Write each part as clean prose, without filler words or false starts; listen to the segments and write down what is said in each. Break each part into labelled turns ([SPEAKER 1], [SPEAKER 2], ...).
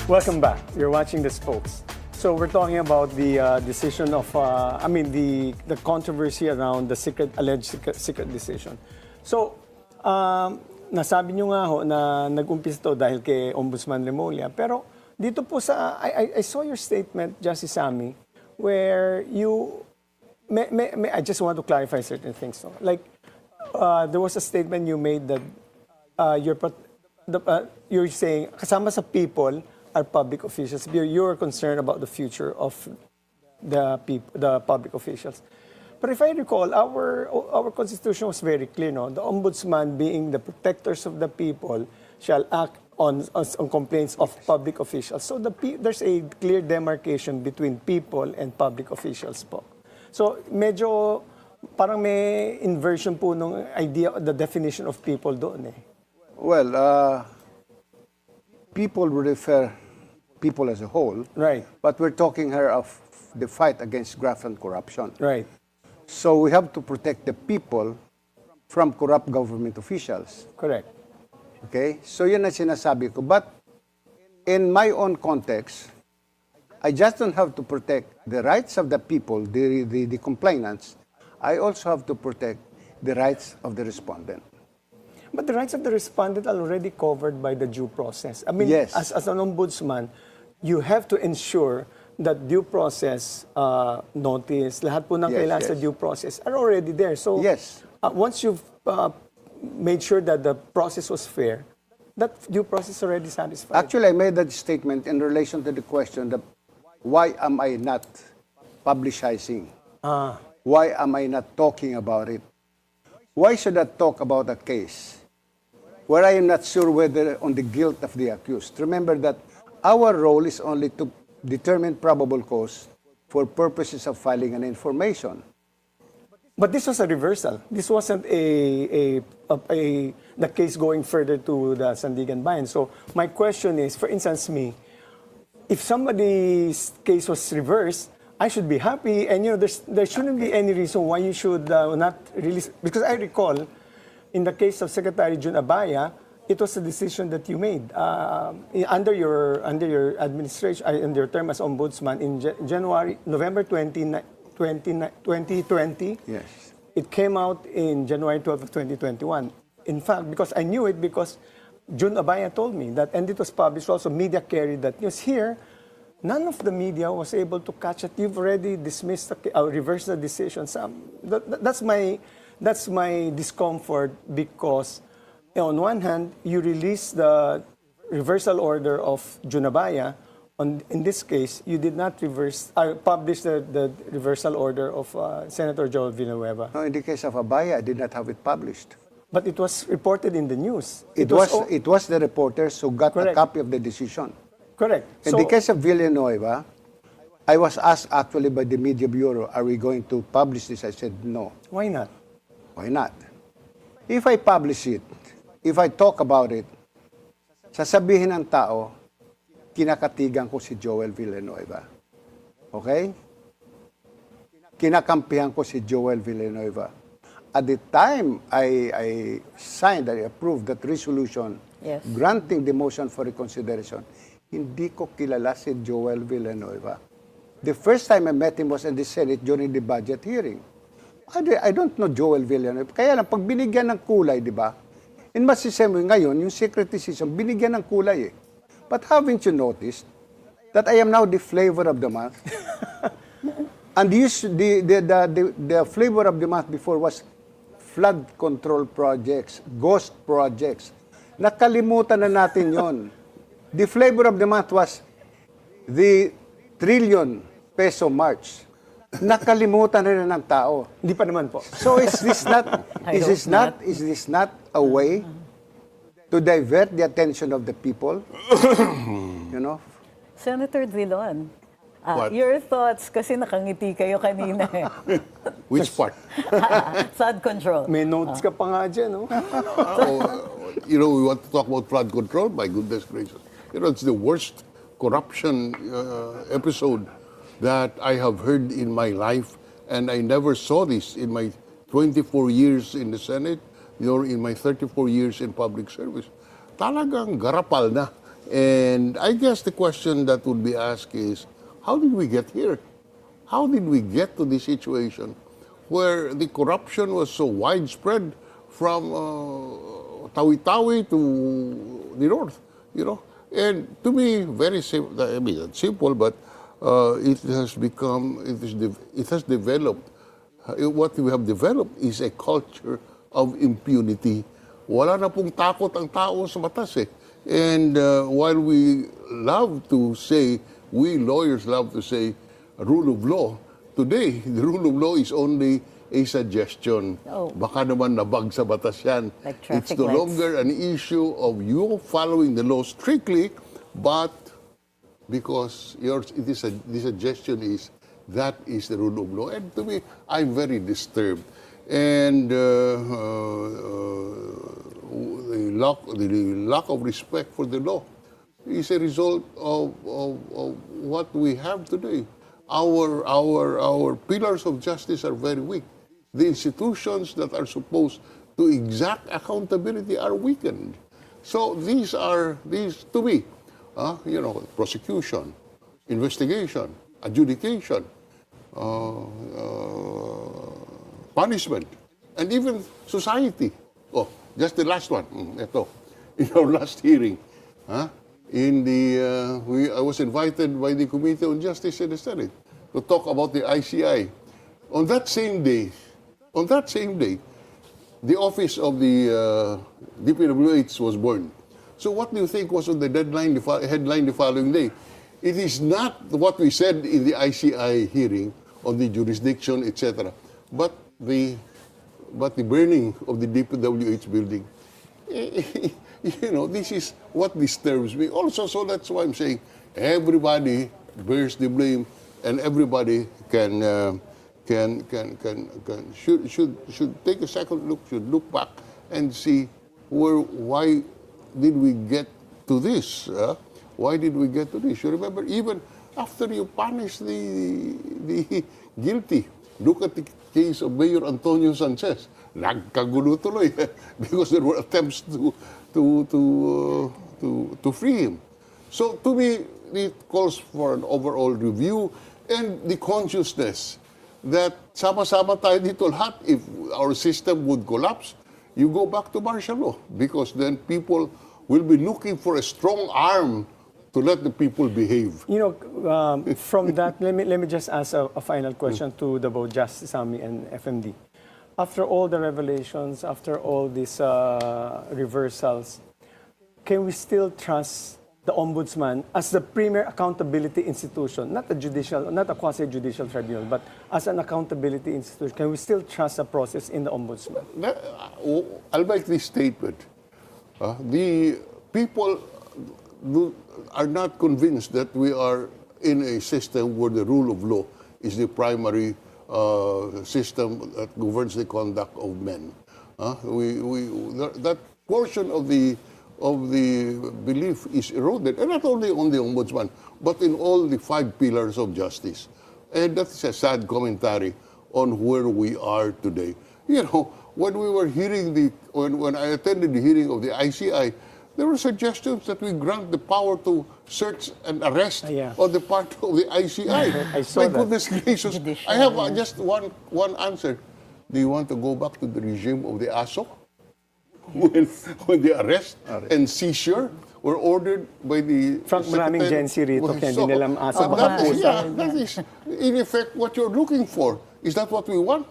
[SPEAKER 1] Welcome back. You're watching The Spokes. So we're talking about the decision of, the controversy around the alleged secret decision. So, nasabi nyo nga ho na nag-umpisa to dahil kay Ombudsman Remulla. Pero dito po sa, I saw your statement, Justice Sammy, where you, I just want to clarify certain things. No? Like, there was a statement you made that you're saying, kasama sa people, are public officials. You're concerned about the future of the public officials. But if I recall, our constitution was very clear, no? The ombudsman, being the protectors of the people, shall act on complaints of public officials. So there's a clear demarcation between people and public officials po. So medyo parang may inversion po nung idea, the definition of people doon eh.
[SPEAKER 2] Well, people would refer people as a whole.
[SPEAKER 1] Right.
[SPEAKER 2] But we're talking here of the fight against graft and corruption.
[SPEAKER 1] Right.
[SPEAKER 2] So we have to protect the people from corrupt government officials.
[SPEAKER 1] Correct.
[SPEAKER 2] Okay? So yun ang sinasabi ko. But in my own context, I just don't have to protect the rights of the people, the complainants. I also have to protect the rights of the respondent.
[SPEAKER 1] But the rights of the respondent are already covered by the due process. I mean,
[SPEAKER 2] yes.
[SPEAKER 1] as an ombudsman, you have to ensure that due process notice, lahat po ng kailangan sa due process are already there. So
[SPEAKER 2] yes.
[SPEAKER 1] Once you've made sure that the process was fair, that due process already satisfied.
[SPEAKER 2] Actually, I made that statement in relation to the question that why am I not publicizing? Why am I not talking about it? Why should I talk about a case where I am not sure whether on the guilt of the accused? Remember that our role is only to determine probable cause for purposes of filing an information.
[SPEAKER 1] But this was a reversal. This wasn't the case going further to the Sandigan Bayan. So my question is, for instance, if somebody's case was reversed, I should be happy, and there shouldn't be any reason why you should not release. Because I recall, in the case of Secretary Jun Abaya, it was a decision that you made under your administration, under your term as ombudsman in November 2020.
[SPEAKER 2] Yes.
[SPEAKER 1] It came out in January 12 of 2021. In fact, because I knew it because Jun Abaya told me that, and it was published also, media carried that news. Here, none of the media was able to catch it. You've already dismissed, reversed the decision. That's my discomfort because, on one hand, you release the reversal order of Jun Abaya. In this case, you did not publish the reversal order of Senator Joel Villanueva.
[SPEAKER 2] No, in the case of Abaya, I did not have it published.
[SPEAKER 1] But it was reported in the news.
[SPEAKER 2] It was the reporters who got
[SPEAKER 1] Correct.
[SPEAKER 2] a copy of the decision.
[SPEAKER 1] Correct.
[SPEAKER 2] In the case of Villanueva, I was asked actually by the Media Bureau, are we going to publish this? I said, no.
[SPEAKER 1] Why not?
[SPEAKER 2] Why not? If I publish it, if I talk about it, sasabihin ng tao, kinakatigan ko si Joel Villanueva. Okay? Kinakampihan ko si Joel Villanueva. At the time I signed, I approved that resolution, granting the motion for reconsideration, hindi ko kilala si Joel Villanueva. The first time I met him was in the Senate during the budget hearing. I don't know Joel Villanueva. Kaya lang, pag binigyan ng kulay, di ba? In masisemi ngayon, yung secret decision, binigyan ng kulay eh. But haven't you noticed that I am now the flavor of the month? And the flavor of the month before was flood control projects, ghost projects. Nakalimutan na natin yon. The flavor of the month was the trillion peso march. Nakalimutan na ng tao.
[SPEAKER 1] Hindi pa naman po.
[SPEAKER 2] So is this not a way to divert the attention of the people? You know?
[SPEAKER 3] Senator Drilon, your thoughts, kasi nakangiti kayo kanina eh.
[SPEAKER 4] Which part?
[SPEAKER 3] Flood control.
[SPEAKER 1] May notes ka pa nga dyan, no?
[SPEAKER 4] We want to talk about flood control? My goodness gracious. It's the worst corruption episode that I have heard in my life, and I never saw this in my 24 years in the Senate, nor in my 34 years in public service. Talagang garapal na And I guess the question that would be asked is, how did we get here? How did we get to this situation where the corruption was so widespread from Tawi-Tawi to the north, you know? And to me, very simple, I mean, it's simple, but it has become, it has developed, what we have developed is a culture of impunity. Wala na pong takot ang tao sa batas eh. And while we love to say, we lawyers love to say, rule of law, today, the rule of law is only a suggestion.
[SPEAKER 3] Oh.
[SPEAKER 4] Baka naman nabag sa batas yan.
[SPEAKER 3] Like
[SPEAKER 4] It's
[SPEAKER 3] traffic
[SPEAKER 4] no
[SPEAKER 3] lights.
[SPEAKER 4] longer an issue of you following the law strictly, but because the suggestion is that is the rule of law. And to me, I'm very disturbed. And the lack of respect for the law is a result of what we have today. Our pillars of justice are very weak. The institutions that are supposed to exact accountability are weakened. So these to me, prosecution, investigation, adjudication, punishment, and even society. Oh, just the last one. Ito, in our last hearing, I was invited by the Committee on Justice in the Senate to talk about the ICI. On that same day, the office of the DPWH was burned. So what do you think was on the headline the following day? It is not what we said in the ICI hearing on the jurisdiction, etc., but the burning of the DPWH building. This is what disturbs me. Also, so that's why I'm saying everybody bears the blame, and everybody should take a second look, should look back and see why did we get to this? Why did we get to this? You remember, even after you punish the guilty, look at the case of Mayor Antonio Sanchez. Nagkagulo tuloy because there were attempts to free him. So to me, it calls for an overall review and the consciousness that sama-sama tayo dito lahat. If our system would collapse, you go back to martial law, because then people will be looking for a strong arm to let the people behave.
[SPEAKER 1] From that, let me just ask a final question to both Justice Sammy and FMD. After all the revelations, after all these reversals, can we still trust the Ombudsman as the premier accountability institution, not a quasi-judicial tribunal, but as an accountability institution? Can we still trust the process in the Ombudsman?
[SPEAKER 4] I'll make this statement. The people are not convinced that we are in a system where the rule of law is the primary system that governs the conduct of men. That portion of the belief is eroded, and not only on the Ombudsman, but in all the 5 pillars of justice. And that is a sad commentary on where we are today. When we were when I attended the hearing of the ICI, there were suggestions that we grant the power to search and arrest on the part of the ICI.
[SPEAKER 1] I saw
[SPEAKER 4] My
[SPEAKER 1] that.
[SPEAKER 4] goodness gracious. I have just one answer. Do you want to go back to the regime of the ASO? When the arrest and seizure were ordered by the
[SPEAKER 1] Frank, maraming Gen Z rito, kaya hindi nila maasa
[SPEAKER 4] that is, in effect, what you're looking for. Is that what we want?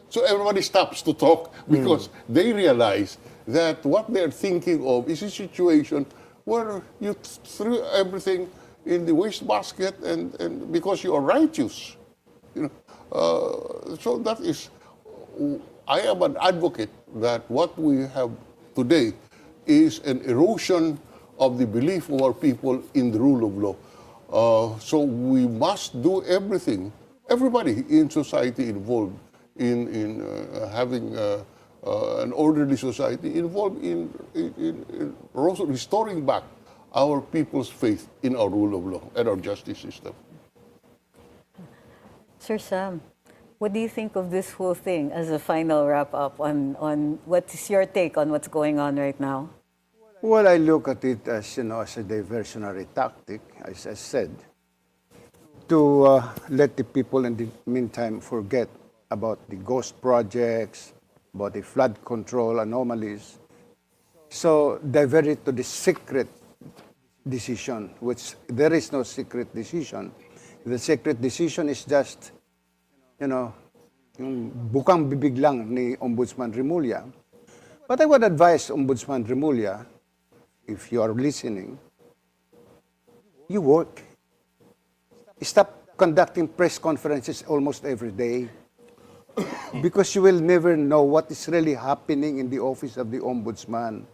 [SPEAKER 4] So everybody stops to talk because they realize that what they're thinking of is a situation where you threw everything in the wastebasket and because you are righteous. So that is, I am an advocate that what we have today is an erosion of the belief of our people in the rule of law. So we must do everything, everybody in society involved in having an orderly society, involved in restoring back our people's faith in our rule of law and our justice system.
[SPEAKER 3] Sir Sam, what do you think of this whole thing as a final wrap-up on what is your take on what's going on right now?
[SPEAKER 2] Well, Well, I look at it as, as a diversionary tactic, as I said, to let the people in the meantime forget about the ghost projects, about the flood control anomalies. So divert it to the secret decision, which there is no secret decision. The secret decision is just, yung bukang bibig lang ni Ombudsman Remulla. But I would advise Ombudsman Remulla, if you are listening, you work. Stop conducting press conferences almost every day because you will never know what is really happening in the office of the Ombudsman.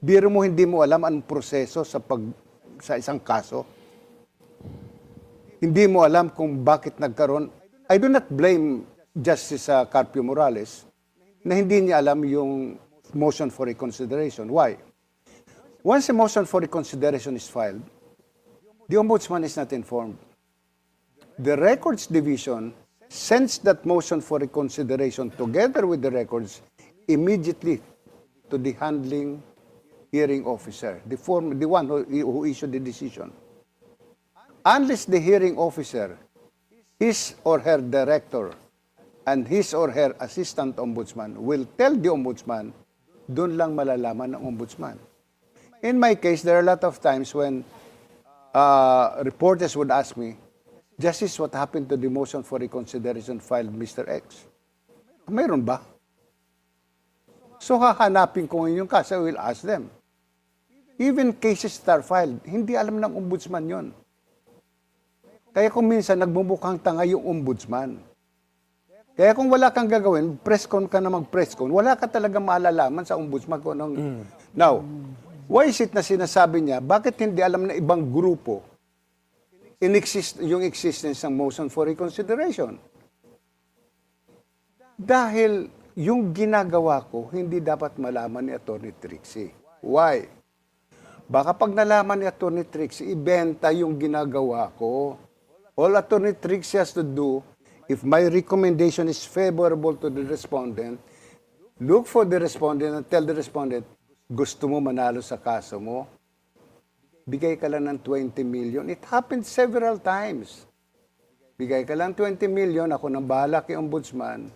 [SPEAKER 2] Biro mo, hindi mo alam anong proseso sa isang kaso. Hindi mo alam kung bakit nagkaroon. I do not blame Justice Carpio Morales na hindi niya alam yung motion for reconsideration. Why? Once a motion for reconsideration is filed, the Ombudsman is not informed. The Records Division sends that motion for reconsideration together with the records immediately to the handling hearing officer, the one who issued the decision. Unless the hearing officer, his or her director, and his or her assistant ombudsman will tell the ombudsman, doon lang malalaman ng ombudsman. In my case, there are a lot of times when reporters would ask me, Justice, what happened to the motion for reconsideration filed Mr. X? Mayroon ba? So hahanapin ko yung kaso, I will ask them. Even cases that are filed, hindi alam ng ombudsman yon. Kaya kung minsan nagmumukhang tanga yung ombudsman. Kaya kung wala kang gagawin, press con ka na mag-press con, wala ka talaga maalalaman sa ombudsman ko. Now, why is it na sinasabi niya, bakit hindi alam na ibang grupo yung existence ng motion for reconsideration? Dahil yung ginagawa ko, hindi dapat malaman ni Atty. Trixie. Why? Baka pag nalaman ni Atty. Trixie, ibenta yung ginagawa ko. All Atty. Trixie has to do, if my recommendation is favorable to the respondent, look for the respondent and tell the respondent, gusto mo manalo sa kaso mo? Bigay ka lang ng 20 million. It happened several times. Bigay ka lang 20 million, ako nang bahala kay ombudsman.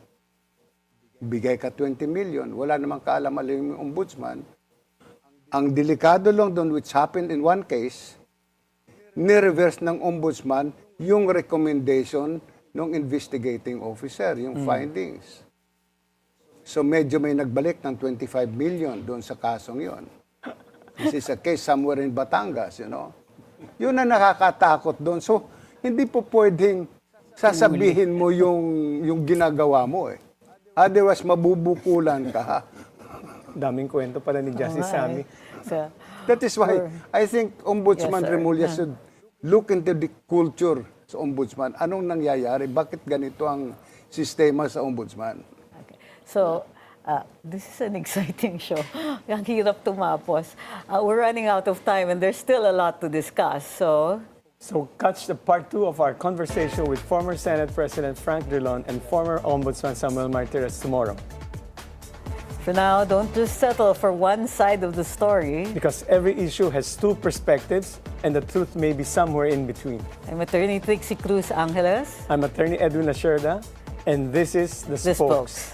[SPEAKER 2] Bigay ka 20 million. Wala namang kaalam-alam yung ombudsman. Ang delikado lang doon, which happened in one case, ni-reverse ng ombudsman yung recommendation ng investigating officer, yung findings. So medyo may nagbalik ng 25 million doon sa kasong yon. This is a case somewhere in Batangas, Yun na nakakatakot doon. So, hindi po pwedeng sasabihin mo yung ginagawa mo eh. Otherwise, mabubukulan ka.
[SPEAKER 1] Daming kwento pala ni Justice Sammy.
[SPEAKER 3] So,
[SPEAKER 2] That is why I think Ombudsman Remulla should look into the culture sa Ombudsman. Anong nangyayari? Bakit ganito ang sistema sa Ombudsman?
[SPEAKER 3] okay. So, this is an exciting show. Ang hirap tumapos. We're running out of time and there's still a lot to discuss. So
[SPEAKER 1] catch the part 2 of our conversation with former Senate President Frank Drilon and former Ombudsman Samuel Martires tomorrow.
[SPEAKER 3] for now, don't just settle for one side of the story.
[SPEAKER 1] Because every issue has two perspectives and the truth may be somewhere in between.
[SPEAKER 3] I'm Attorney Trixie Cruz Angeles.
[SPEAKER 1] I'm Attorney Edwin Lasherda, and this is The Spokes.